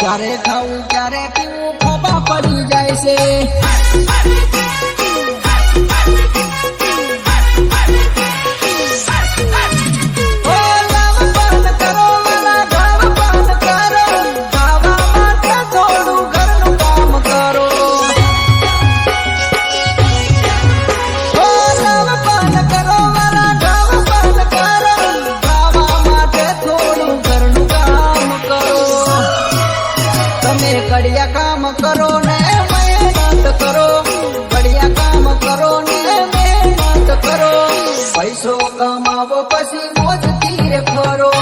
ક્યારે ખાવું ક્યારે પીવું ખોબા પડી જાય છે. બઢિયા કામ કરો ને મહેનત કરો, બઢિયા કામ કરો ને મહેનત કરો, પૈસો કમાવો પછી મોજથી ફરો.